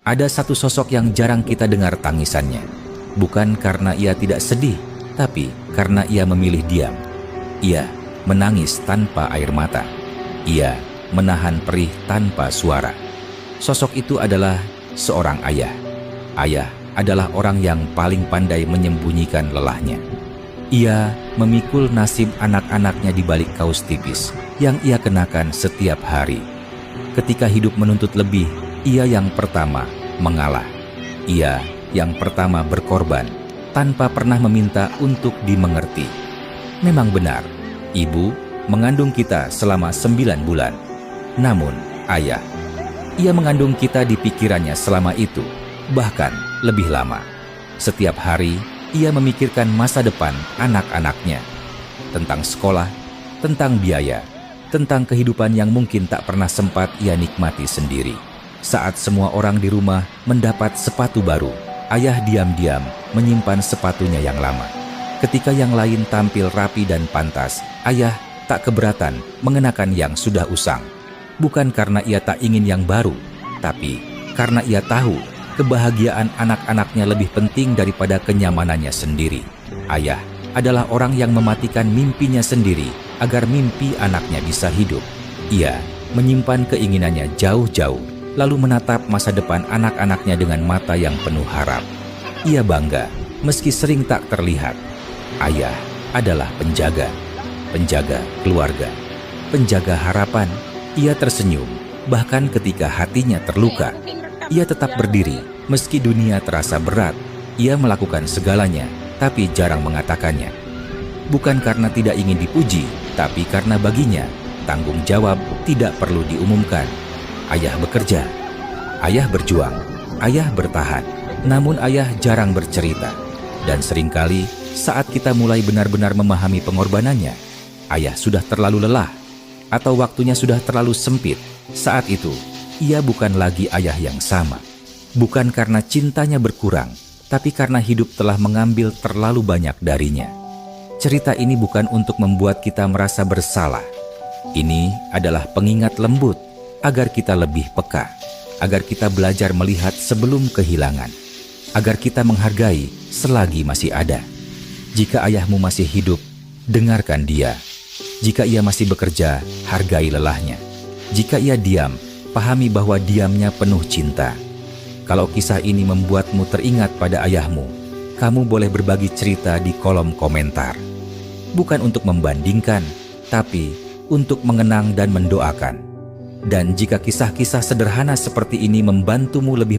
Ada satu sosok yang jarang kita dengar tangisannya. Bukan karena ia tidak sedih, tapi karena ia memilih diam. Ia menangis tanpa air mata. Ia menahan perih tanpa suara. Sosok itu adalah seorang ayah. Ayah adalah orang yang paling pandai menyembunyikan lelahnya. Ia memikul nasib anak-anaknya di balik kaos tipis yang ia kenakan setiap hari. Ketika hidup menuntut lebih, ia yang pertama mengalah. Ia yang pertama berkorban tanpa pernah meminta untuk dimengerti. Memang benar, ibu mengandung kita selama 9 bulan. Namun, ayah, ia mengandung kita di pikirannya selama itu, bahkan lebih lama. Setiap hari, ia memikirkan masa depan anak-anaknya. Tentang sekolah, tentang biaya, tentang kehidupan yang mungkin tak pernah sempat ia nikmati sendiri. Saat semua orang di rumah mendapat sepatu baru, ayah diam-diam menyimpan sepatunya yang lama. Ketika yang lain tampil rapi dan pantas, ayah tak keberatan mengenakan yang sudah usang. Bukan karena ia tak ingin yang baru, tapi karena ia tahu kebahagiaan anak-anaknya lebih penting daripada kenyamanannya sendiri. Ayah adalah orang yang mematikan mimpinya sendiri agar mimpi anaknya bisa hidup. Ia menyimpan keinginannya jauh-jauh, lalu menatap masa depan anak-anaknya dengan mata yang penuh harap. Ia bangga, meski sering tak terlihat. Ayah adalah penjaga keluarga, penjaga harapan. Ia tersenyum, bahkan ketika hatinya terluka. Ia tetap berdiri, meski dunia terasa berat. Ia melakukan segalanya, tapi jarang mengatakannya. Bukan karena tidak ingin dipuji, tapi karena baginya, tanggung jawab tidak perlu diumumkan. Ayah bekerja, ayah berjuang, ayah bertahan. Namun ayah jarang bercerita. Dan seringkali saat kita mulai benar-benar memahami pengorbanannya, ayah sudah terlalu lelah, atau waktunya sudah terlalu sempit. Saat itu, ia bukan lagi ayah yang sama. Bukan karena cintanya berkurang, tapi karena hidup telah mengambil terlalu banyak darinya. Cerita ini bukan untuk membuat kita merasa bersalah. Ini adalah pengingat lembut agar kita lebih peka, agar kita belajar melihat sebelum kehilangan, agar kita menghargai selagi masih ada. Jika ayahmu masih hidup, dengarkan dia. Jika ia masih bekerja, hargai lelahnya. Jika ia diam, pahami bahwa diamnya penuh cinta. Kalau kisah ini membuatmu teringat pada ayahmu, kamu boleh berbagi cerita di kolom komentar. Bukan untuk membandingkan, tapi untuk mengenang dan mendoakan. Dan jika kisah-kisah sederhana seperti ini membantumu lebih